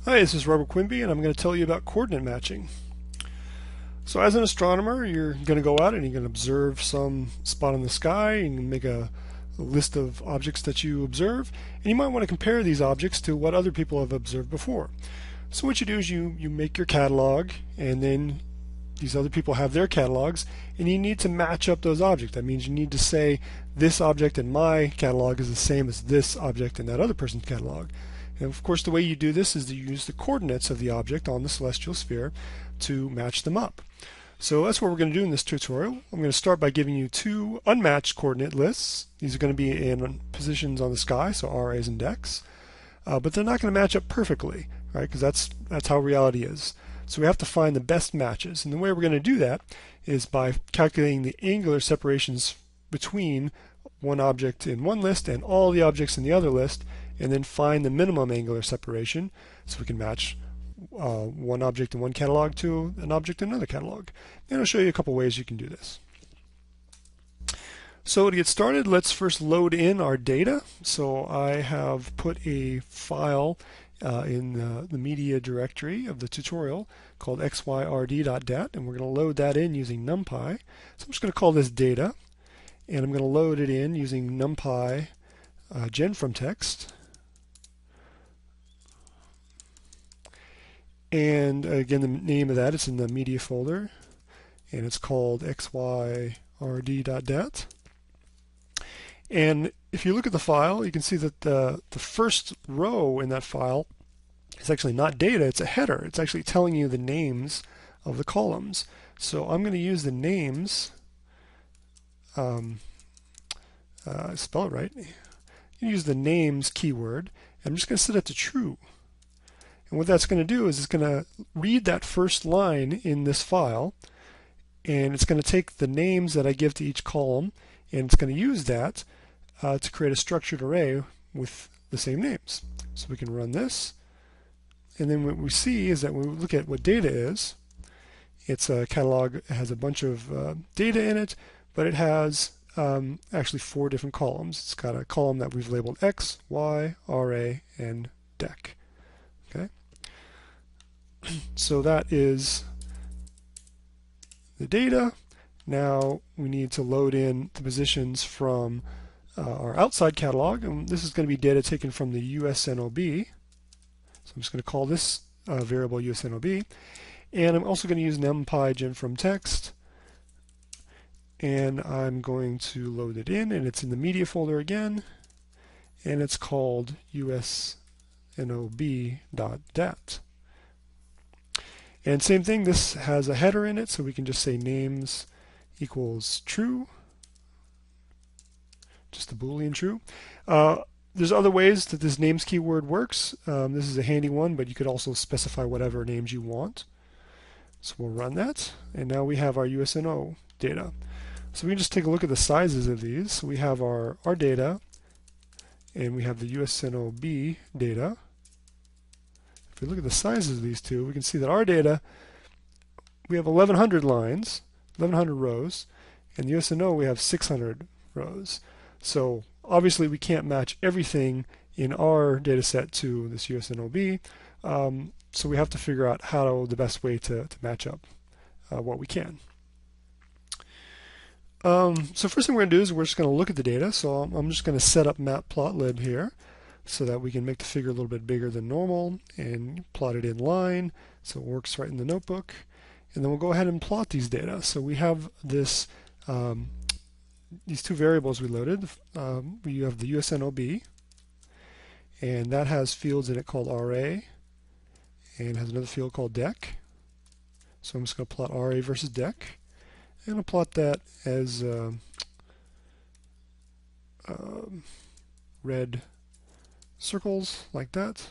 Hi, this is Robert Quimby, and I'm going to tell you about coordinate matching. So as an astronomer, you're going to go out and you're going to observe some spot in the sky and make a list of objects that you observe, and you might want to compare these objects to what other people have observed before. So what you do is you make your catalog, and then these other people have their catalogs, and you need to match up those objects. That means you need to say this object in my catalog is the same as this object in that other person's catalog. And of course the way you do this is to use the coordinates of the object on the celestial sphere to match them up. So that's what we're going to do in this tutorial. I'm going to start by giving you two unmatched coordinate lists. These are going to be in positions on the sky, so RAs and DECs. But they're not going to match up perfectly, right? Because that's how reality is. So we have to find the best matches. And the way we're going to do that is by calculating the angular separations between one object in one list and all the objects in the other list, and then find the minimum angular separation so we can match one object in one catalog to an object in another catalog. And I'll show you a couple ways you can do this. So to get started, let's first load in our data. So I have put a file in the media directory of the tutorial called xyrd.dat, and we're going to load that in using NumPy. So I'm just going to call this data, and I'm going to load it in using NumPy gen from text. And again, the name of that is in the media folder, and it's called xyrd.dat. And if you look at the file, you can see that the first row in that file is actually not data, it's a header. It's actually telling you the names of the columns. So I'm going to use the names, spell it right, you use the names keyword, and I'm just going to set it to true. And what that's going to do is it's going to read that first line in this file, and it's going to take the names that I give to each column, and it's going to use that to create a structured array with the same names. So we can run this, and then what we see is that when we look at what data is, it's a catalog. It has a bunch of data in it, but it has actually 4 different columns. It's got a column that we've labeled X, Y, RA, and DEC. Okay. So that is the data. Now we need to load in the positions from our outside catalog, and this is going to be data taken from the USNOB. So I'm just going to call this variable USNOB, and I'm also going to use NumPy gen from text, and I'm going to load it in, and it's in the media folder again, and it's called USNOB.dat. And same thing, this has a header in it, so we can just say names equals true, just the Boolean true. There's other ways that this names keyword works. This is a handy one, but you could also specify whatever names you want. So we'll run that, and now we have our USNO data. So we can just take a look at the sizes of these. So we have our data, and we have the USNOB data. If we look at the sizes of these two, we can see that our data, we have 1,100 lines, 1,100 rows, and the USNO we have 600 rows. So obviously we can't match everything in our data set to this USNOB, so we have to figure out the best way to match up what we can. So first thing we're going to do is we're just going to look at the data. So I'm just going to set up matplotlib here so that we can make the figure a little bit bigger than normal and plot it in line so it works right in the notebook. And then we'll go ahead and plot these data. So we have this these two variables we loaded. We have the USNOB, and that has fields in it called RA, and has another field called DEC. So I'm just going to plot RA versus DEC, and I'll plot that as red circles like that.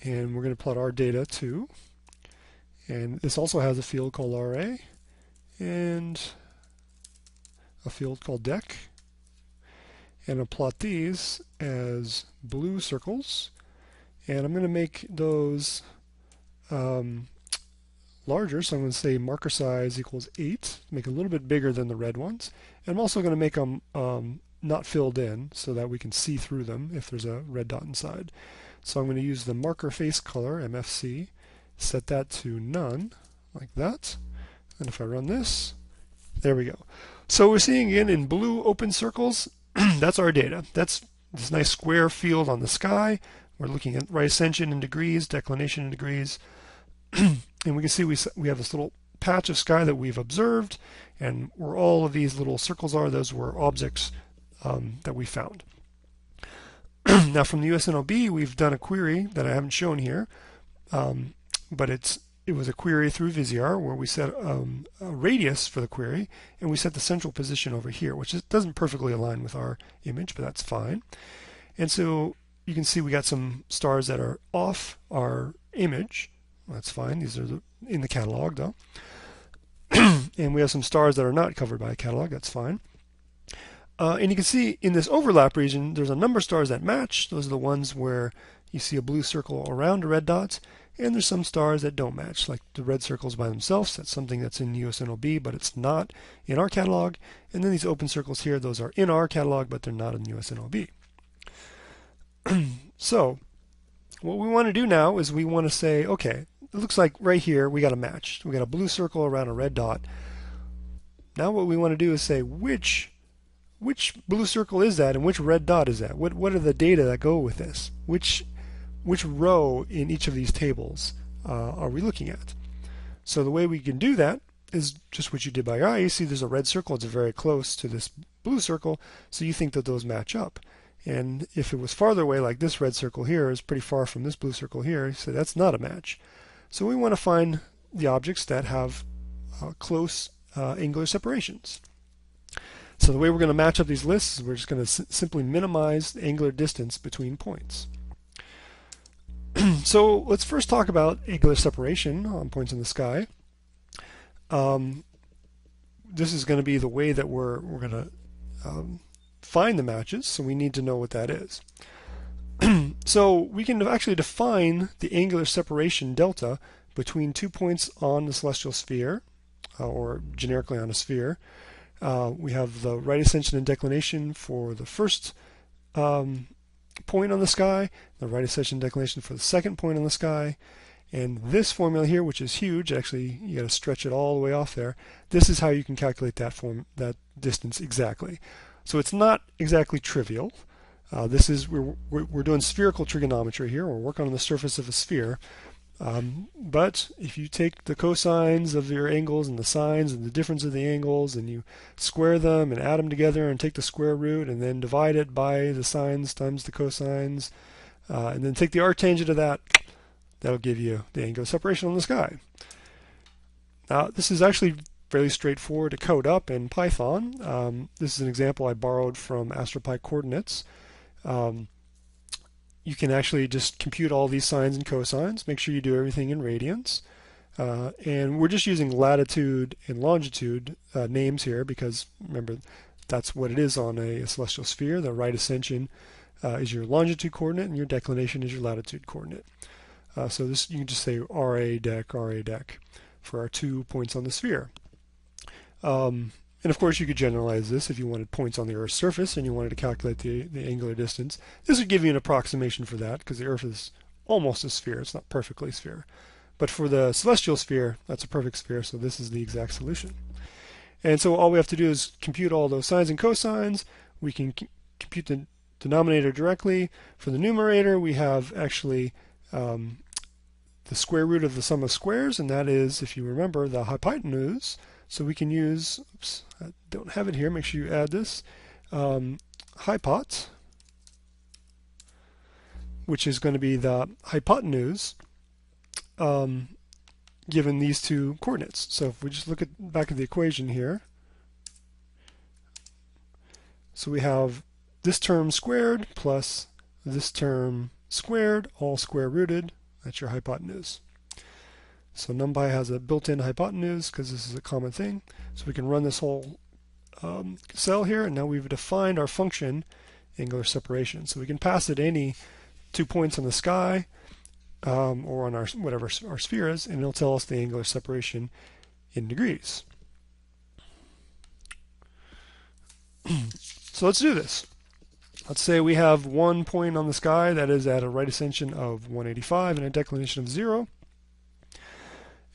And we're going to plot our data too. And this also has a field called RA and a field called DEC. And I'll plot these as blue circles. And I'm going to make those larger. So I'm going to say marker size equals 8, make it a little bit bigger than the red ones. And I'm also going to make them not filled in so that we can see through them if there's a red dot inside. So I'm going to use the marker face color, MFC, set that to none, like that. And if I run this, there we go. So we're seeing again in blue open circles, that's our data. That's this nice square field on the sky. We're looking at right ascension in degrees, declination in degrees. And we can see we have this little patch of sky that we've observed, and where all of these little circles are, those were objects that we found. Now from the USNOB, we've done a query that I haven't shown here, but it was a query through Vizier where we set a radius for the query, and we set the central position over here, which doesn't perfectly align with our image, but that's fine. And so you can see we got some stars that are off our image. That's fine. These are in the catalog, though. And we have some stars that are not covered by a catalog. That's fine. And you can see in this overlap region, there's a number of stars that match. Those are the ones where you see a blue circle around a red dot. And there's some stars that don't match, like the red circles by themselves. That's something that's in USNOB, but it's not in our catalog. And then these open circles here, those are in our catalog, but they're not in USNOB. So what we want to do now is we want to say, okay, it looks like right here we got a match. We got a blue circle around a red dot. Now what we want to do is say which blue circle is that and which red dot is that? What are the data that go with this? Which row in each of these tables are we looking at? So the way we can do that is just what you did by your eye. You see there's a red circle. It's very close to this blue circle, so you think that those match up. And if it was farther away, like this red circle here is pretty far from this blue circle here, so that's not a match. So we want to find the objects that have close angular separations. So the way we're going to match up these lists is we're just going to simply minimize the angular distance between points. So let's first talk about angular separation on points in the sky. This is going to be the way that we're going to find the matches, so we need to know what that is. So we can actually define the angular separation delta between 2 points on the celestial sphere, or generically on a sphere. We have the right ascension and declination for the first point on the sky, the right ascension and declination for the second point on the sky, and this formula here, which is huge, actually you got to stretch it all the way off there. This is how you can calculate that distance exactly. So it's not exactly trivial. This is we're doing spherical trigonometry here. We're working on the surface of a sphere. But if you take the cosines of your angles and the sines and the difference of the angles and you square them and add them together and take the square root and then divide it by the sines times the cosines and then take the arctangent of that, that'll give you the angular separation on the sky. Now this is actually fairly straightforward to code up in Python. This is an example I borrowed from Astropy coordinates. You can actually just compute all these sines and cosines. Make sure you do everything in radians. And we're just using latitude and longitude names here because, remember, that's what it is on a celestial sphere. The right ascension is your longitude coordinate and your declination is your latitude coordinate. So this you can just say RA dec for our 2 points on the sphere. And of course you could generalize this if you wanted points on the Earth's surface and you wanted to calculate the angular distance. This would give you an approximation for that because the Earth is almost a sphere. It's not perfectly a sphere. But for the celestial sphere, that's a perfect sphere, so this is the exact solution. And so all we have to do is compute all those sines and cosines. We can compute the denominator directly. For the numerator, we have actually the square root of the sum of squares, and that is, if you remember, the hypotenuse. So we can use, oops, I don't have it here, make sure you add this, hypot, which is going to be the hypotenuse given these two coordinates. So if we just look back at the equation here, so we have this term squared plus this term squared, all square rooted, that's your hypotenuse. So NumPy has a built-in hypotenuse because this is a common thing. So we can run this whole cell here, and now we've defined our function, angular separation. So we can pass it any 2 points on the sky or on our whatever our sphere is, and it'll tell us the angular separation in degrees. So let's do this. Let's say we have one point on the sky that is at a right ascension of 185 and a declination of 0.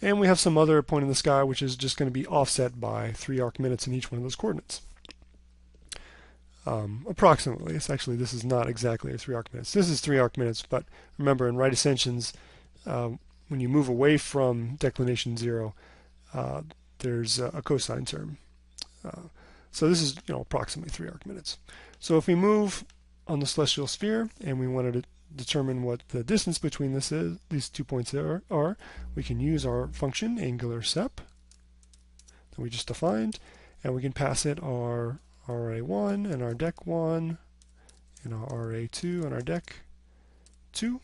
And we have some other point in the sky which is just going to be offset by 3 arc minutes in each one of those coordinates. Approximately. This is not exactly 3 arc minutes. This is 3 arc minutes, but remember in right ascensions, when you move away from declination 0, there's a cosine term. So this is approximately 3 arc minutes. So if we move on the celestial sphere and we wanted to determine what the distance between these 2 points are, we can use our function angular sep that we just defined, and we can pass it our RA1 and our dec1 and our RA2 and our dec2.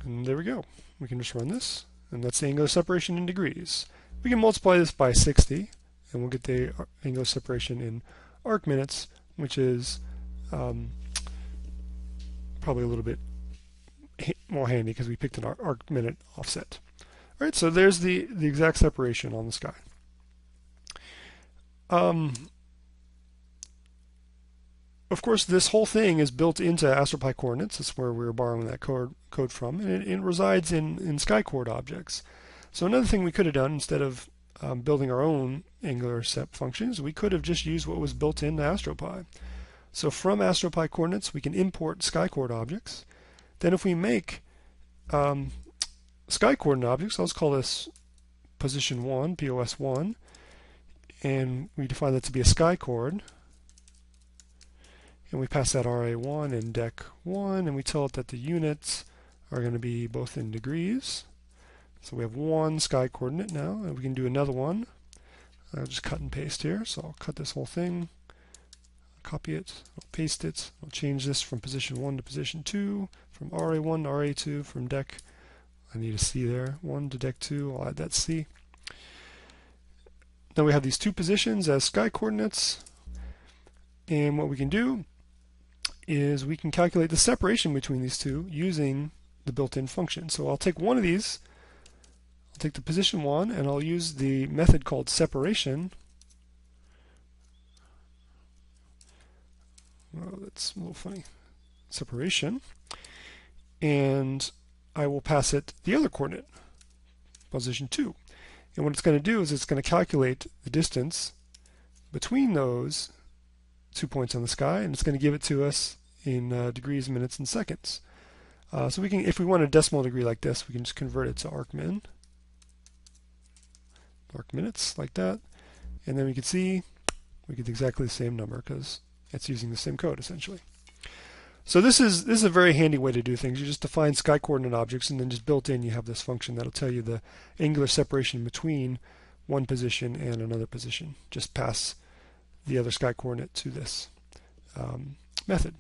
And there we go. We can just run this, and that's the angular separation in degrees. We can multiply this by 60, and we'll get the angular separation in arc minutes, which is probably a little bit more handy because we picked an arc minute offset. All right, so there's the exact separation on the sky. Of course, this whole thing is built into Astropy coordinates. That's where we're borrowing that code from, and it resides in sky coord objects. So another thing we could have done, instead of building our own angular sep functions, we could have just used what was built into Astropy. So from Astropy coordinates, we can import sky coord objects. Then if we make sky coordinate objects, let's call this position 1, POS 1, and we define that to be a sky coord. And we pass that RA1 and dec1, and we tell it that the units are going to be both in degrees. So we have one sky coordinate now, and we can do another one. I'll just cut and paste here. So I'll cut this whole thing, copy it, I'll paste it. I'll change this from position 1 to position 2, from RA1 to RA2, from dec, I need a C there, 1 to dec2, I'll add that C. Then we have these two positions as sky coordinates, and what we can do is we can calculate the separation between these two using the built-in function. So I'll take one of these, I'll take the position 1, and I'll use the method called separation. Well, that's a little funny. Separation. And I will pass it the other coordinate, position 2. And what it's going to do is it's going to calculate the distance between those 2 points on the sky, and it's going to give it to us in degrees, minutes, and seconds. So we can, if we want a decimal degree like this, we can just convert it to arc minutes, like that, and then we can see we get exactly the same number because it's using the same code essentially. So this is a very handy way to do things. You just define sky coordinate objects, and then just built in you have this function that'll tell you the angular separation between one position and another position. Just pass the other sky coordinate to this method.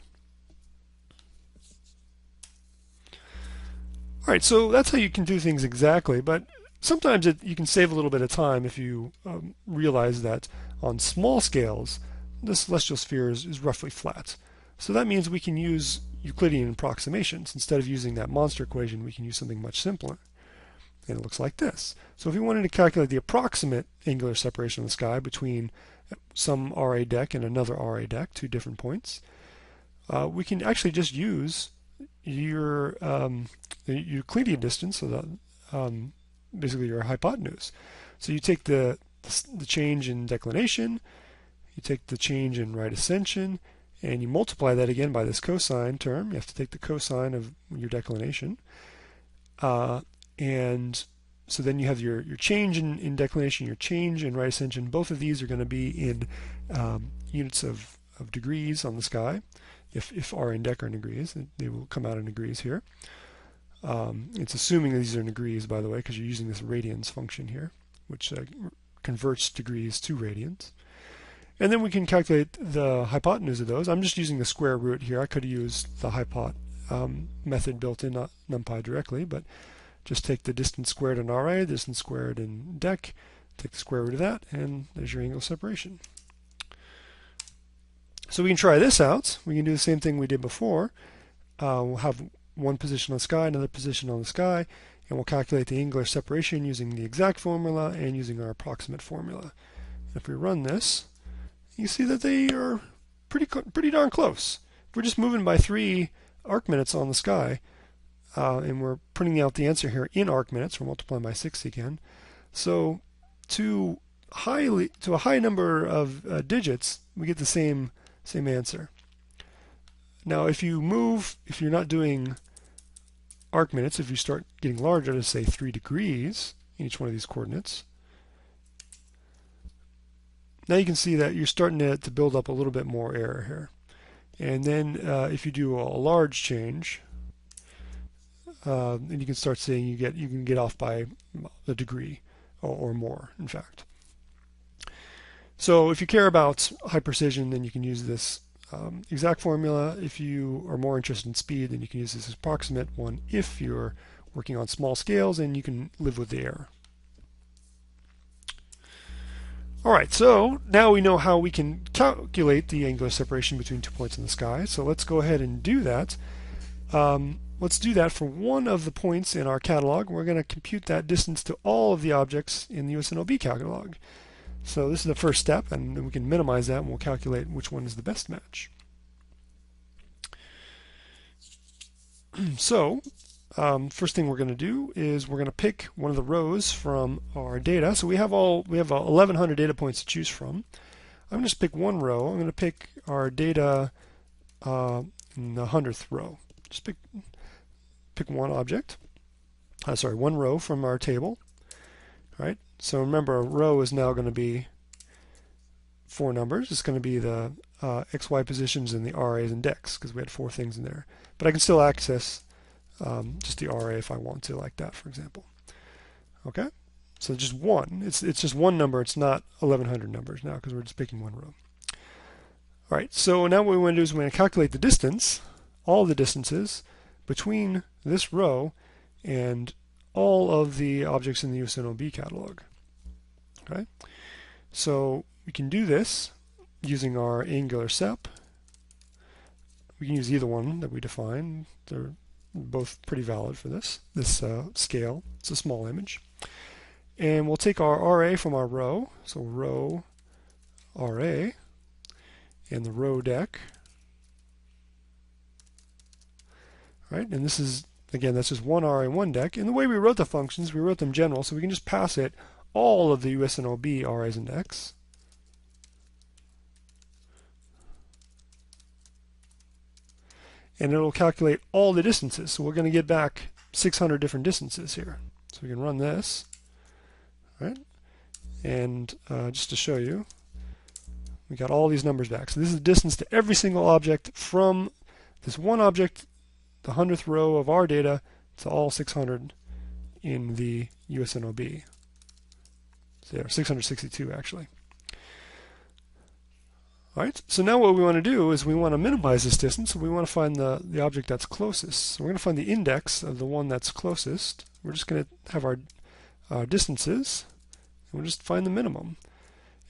All right, so that's how you can do things exactly, but sometimes you can save a little bit of time if you realize that on small scales, the celestial sphere is roughly flat. So that means we can use Euclidean approximations. Instead of using that monster equation, we can use something much simpler. And it looks like this. So if we wanted to calculate the approximate angular separation of the sky between some RA dec and another RA dec, 2 different points, we can actually just use your the Euclidean distance, so the, basically your hypotenuse. So you take the change in declination, you take the change in right ascension, and you multiply that again by this cosine term. You have to take the cosine of your declination. And so then you have your change in declination, your change in right ascension. Both of these are going to be in units of degrees on the sky. If R and dec are in degrees, they will come out in degrees here. It's assuming that these are in degrees, by the way, because you're using this radians function here, which converts degrees to radians. And then we can calculate the hypotenuse of those. I'm just using the square root here. I could have used the hypot method built in, not NumPy directly, but just take the distance squared in RA, distance squared in dec, take the square root of that, and there's your angle separation. So we can try this out. We can do the same thing we did before. We'll have one position on the sky, another position on the sky, and we'll calculate the angular separation using the exact formula and using our approximate formula. If we run this, you see that they are pretty darn close. If we're just moving by 3 arc minutes on the sky, and we're printing out the answer here in arc minutes, we're multiplying by 60 again. So to a high number of digits, we get the same answer. Now, if you're not doing arc minutes, if you start getting larger to say 3 degrees in each one of these coordinates, now you can see that you're starting to build up a little bit more error here. And then if you do a large change, and you can start seeing you can get off by a degree or more, in fact. So if you care about high precision, then you can use this exact formula. If you are more interested in speed, then you can use this approximate one if you're working on small scales, and you can live with the error. Alright, so now we know how we can calculate the angular separation between 2 points in the sky. So let's go ahead and do that. Let's do that for one of the points in our catalog. We're going to compute that distance to all of the objects in the USNOB catalog. So this is the first step, and then we can minimize that and we'll calculate which one is the best match. So first thing we're going to do is we're going to pick one of the rows from our data. So we have 1,100 data points to choose from. I'm going to just pick one row. I'm going to pick our data in the 100th row. Just pick one object. One row from our table. All right. So remember, a row is now going to be 4 numbers. It's going to be the x, y positions and the RAs and dex, because we had 4 things in there. But I can still access just the RA if I want to, like that, for example. Okay, so just one. It's just one number. It's not 1,100 numbers now because we're just picking one row. All right, so now what we want to do is we're going to calculate the distance, all the distances between this row and all of the objects in the USNOB catalog. Okay, so we can do this using our angular sep. We can use either one that we define. They're both pretty valid for this scale. It's a small image. And we'll take our RA from our row, so row RA, and the row dec. Right, and this is, again, that's just one RA and one dec. And the way we wrote the functions, we wrote them general, so we can just pass it all of the USNOB RAs and decs. And it'll calculate all the distances. So we're going to get back 600 different distances here. So we can run this, right? And just to show you, we got all these numbers back. So this is the distance to every single object from this one object, the 100th row of our data, to all 600 in the USNOB. So there, 662 actually. All right, so now what we want to do is we want to minimize this distance. So we want to find the object that's closest. So we're going to find the index of the one that's closest. We're just going to have our distances, and we'll just find the minimum.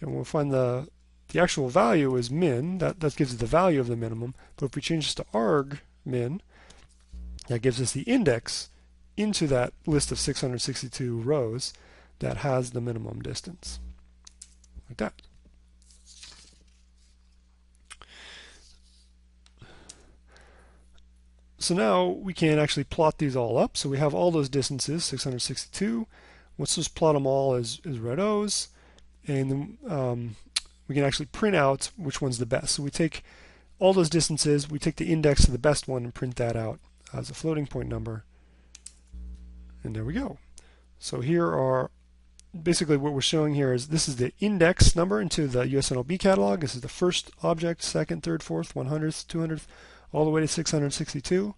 And we'll find the actual value is min. That gives us the value of the minimum. But if we change this to arg min, that gives us the index into that list of 662 rows that has the minimum distance, like that. So now we can actually plot these all up. So we have all those distances, 662. Let's just plot them all as red O's. And then we can actually print out which one's the best. So we take all those distances, we take the index of the best one and print that out as a floating point number. And there we go. So here are basically what we're showing here is this is the index number into the USNOB catalog. This is the first object, second, third, fourth, 100th, 200th, all the way to 662.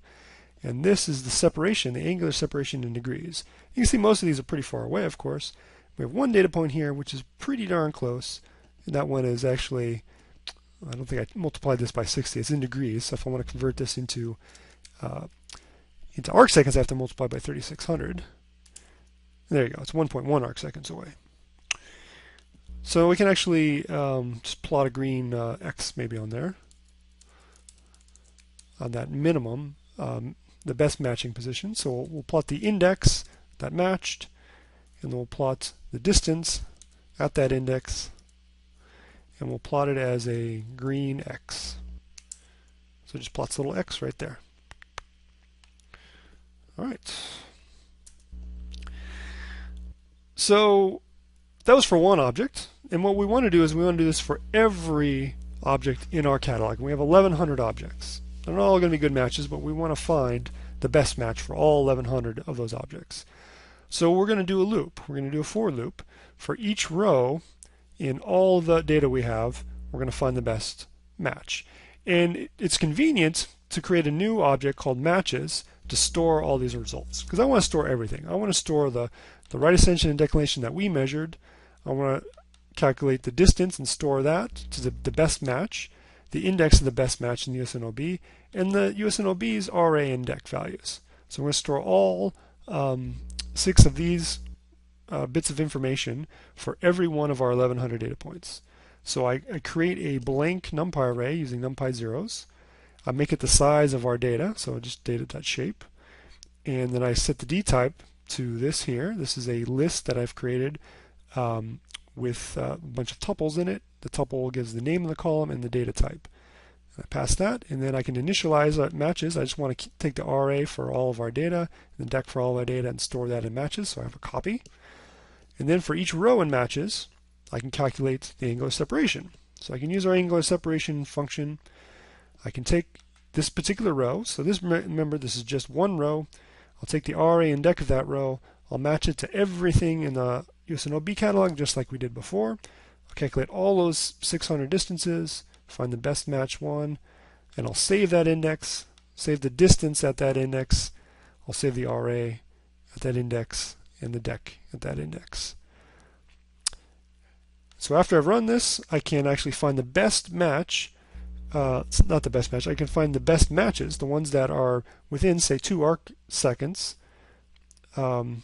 And this is the separation, the angular separation in degrees. You can see most of these are pretty far away, of course. We have one data point here, which is pretty darn close. And that one is actually, I don't think I multiplied this by 60. It's in degrees. So if I want to convert this into arc seconds, I have to multiply by 3,600. There you go. It's 1.1 arc seconds away. So we can actually just plot a green X maybe on there, on that minimum, the best matching position. So we'll plot the index that matched, and then we'll plot the distance at that index, and we'll plot it as a green X. So it just plots a little X right there. All right. So that was for one object, and what we want to do is we want to do this for every object in our catalog. We have 1,100 objects. They're not all going to be good matches, but we want to find the best match for all 1,100 of those objects. So we're going to do a loop. We're going to do a for loop. For each row in all the data we have, we're going to find the best match. And it's convenient to create a new object called matches to store all these results, because I want to store everything. I want to store the right ascension and declination that we measured. I want to calculate the distance and store that to the best match, the index of the best match in the USNOB, and the USNOB's RA and DEC values. So I'm going to store all 6 of these bits of information for every one of our 1,100 data points. So I create a blank NumPy array using NumPy zeros. I make it the size of our data, so just data.shape. And then I set the D type to this here. This is a list that I've created with a bunch of tuples in it. The tuple gives the name of the column and the data type. I pass that, and then I can initialize matches. I just want to take the RA for all of our data, and the DEC for all of our data, and store that in matches, so I have a copy. And then for each row in matches, I can calculate the angular separation. So I can use our angular separation function. I can take this particular row. So this, remember, this is just one row. I'll take the RA and DEC of that row. I'll match it to everything in the USNOB catalog, just like we did before. I'll calculate all those 600 distances, find the best match one, and I'll save that index, save the distance at that index. I'll save the RA at that index and the DEC at that index. So after I've run this, I can actually find the best match. It's not the best match. I can find the best matches, the ones that are within, say, 2 arc seconds from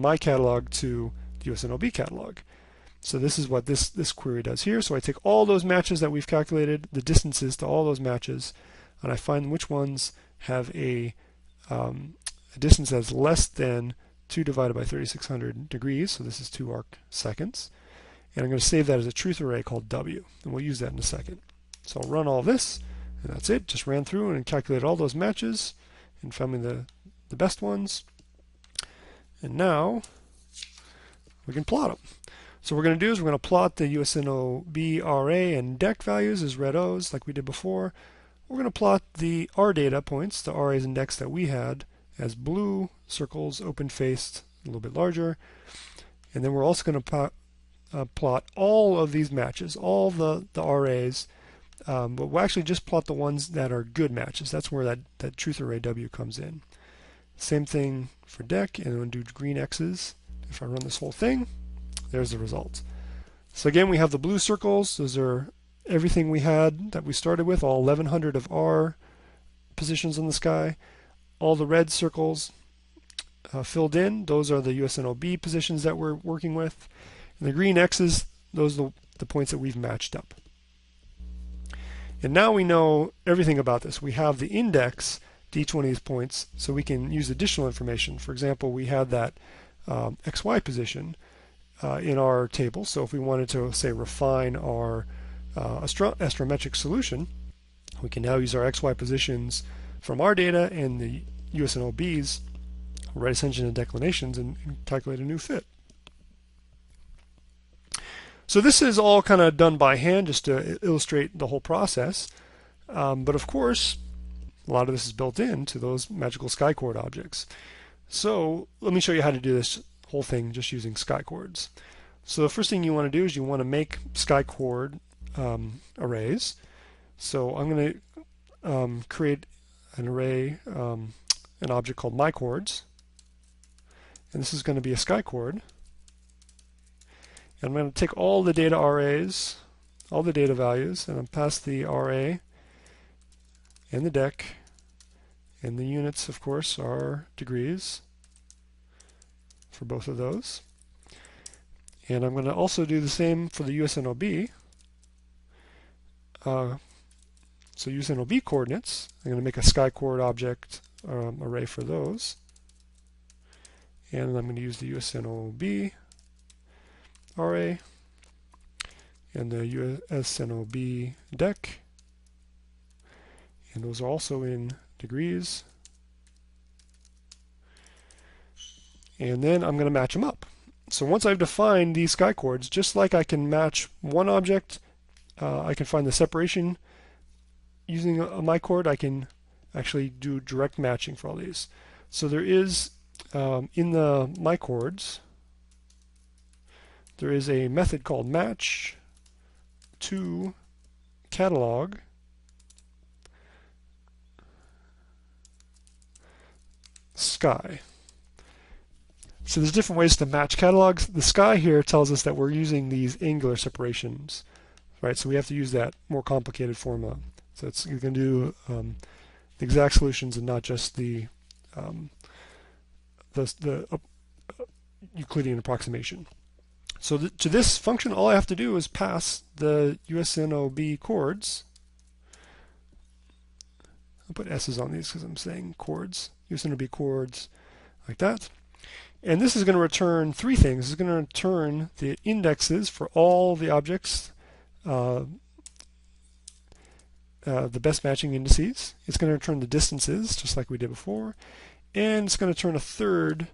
my catalog to the USNOB catalog. So this is what this query does here. So I take all those matches that we've calculated, the distances to all those matches, and I find which ones have a distance that's less than 2 divided by 3600 degrees. So this is 2 arc seconds. And I'm going to save that as a truth array called W, and we'll use that in a second. So I'll run all this, and that's it. Just ran through and calculated all those matches and found me the best ones. And now we can plot them. So what we're going to do is we're going to plot the USNOB RA and DEC values as red O's like we did before. We're going to plot the R data points, the RAs and DECs that we had, as blue circles, open-faced, a little bit larger. And then we're also going to plot all of these matches, all the RAs, but we'll actually just plot the ones that are good matches. That's where that truth array W comes in. Same thing for DEC, and we'll do green X's. If I run this whole thing, there's the result. So again, we have the blue circles. Those are everything we had that we started with, all 1,100 of R positions in the sky. All the red circles filled in, those are the USNOB positions that we're working with. And the green X's, those are the points that we've matched up. And now we know everything about this. We have the index to each one of these points, so we can use additional information. For example, we had that XY position in our table. So if we wanted to, say, refine our astrometric solution, we can now use our XY positions from our data and the USNOB's right ascension and declinations and calculate a new fit. So this is all kind of done by hand just to illustrate the whole process. But of course, a lot of this is built into those magical sky chord objects. So let me show you how to do this whole thing just using sky chords. So the first thing you want to do is you want to make sky chord arrays. So I'm going to create an array, an object called myChords. And this is going to be a sky chord. And I'm going to take all the data RAs, all the data values, and I'm pass the RA and the DEC, and the units, of course, are degrees for both of those. And I'm going to also do the same for the USNOB. So USNOB coordinates, I'm going to make a sky chord object array for those. And I'm going to use the USNOB RA, and the USNOB deck, and those are also in degrees. And then I'm going to match them up. So once I've defined these sky chords, just like I can match one object, I can find the separation using my chord, I can actually do direct matching for all these. So there is, in the my chords, there is a method called match to catalog sky. So there's different ways to match catalogs. The sky here tells us that we're using these angular separations, right? So we have to use that more complicated formula. So it's, you can do the exact solutions and not just the Euclidean approximation. So to this function, all I have to do is pass the USNOB chords. I'll put S's on these because I'm saying chords. USNOB chords, like that. And this is going to return three things. It's going to return the indexes for all the objects, the best matching indices. It's going to return the distances, just like we did before. And it's going to return a third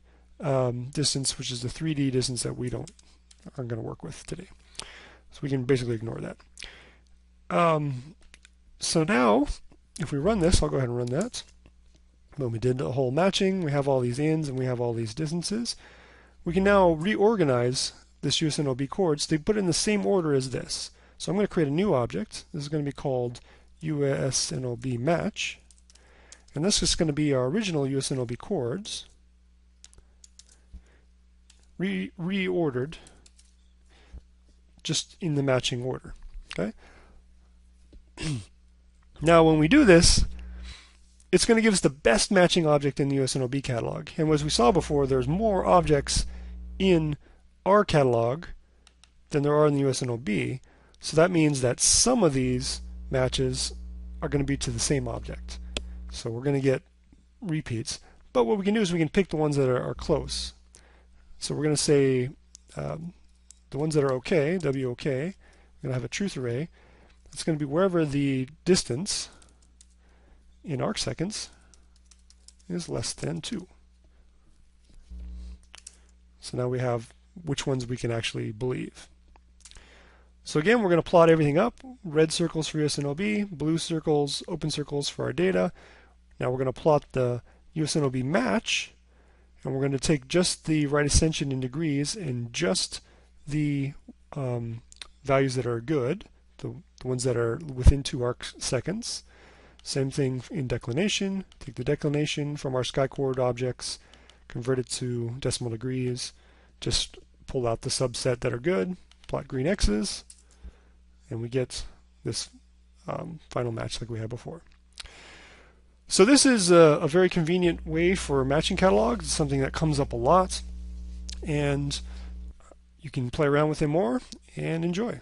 distance, which is the 3D distance that we aren't going to work with today. So we can basically ignore that. So now, if we run this, I'll go ahead and run that. When we did the whole matching, we have all these ins and we have all these distances. We can now reorganize this USNOB chords to put it in the same order as this. So I'm going to create a new object. This is going to be called USNOB match. And this is going to be our original USNOB chords reordered just in the matching order. Okay. Now when we do this, it's going to give us the best matching object in the USNOB catalog. And as we saw before, there's more objects in our catalog than there are in the USNOB. So that means that some of these matches are going to be to the same object. So we're going to get repeats. But what we can do is we can pick the ones that are close. So we're going to say the ones that are OK, WOK, we're going to have a truth array. It's going to be wherever the distance in arc seconds is less than 2. So now we have which ones we can actually believe. So again, we're going to plot everything up. Red circles for USNOB, blue circles, open circles for our data. Now we're going to plot the USNOB match, and we're going to take just the right ascension in degrees and just the values that are good, the ones that are within 2 arc seconds. Same thing in declination. Take the declination from our sky chord objects, convert it to decimal degrees, just pull out the subset that are good, plot green X's, and we get this final match like we had before. So this is a very convenient way for matching catalogs. It's something that comes up a lot, and you can play around with it more and enjoy.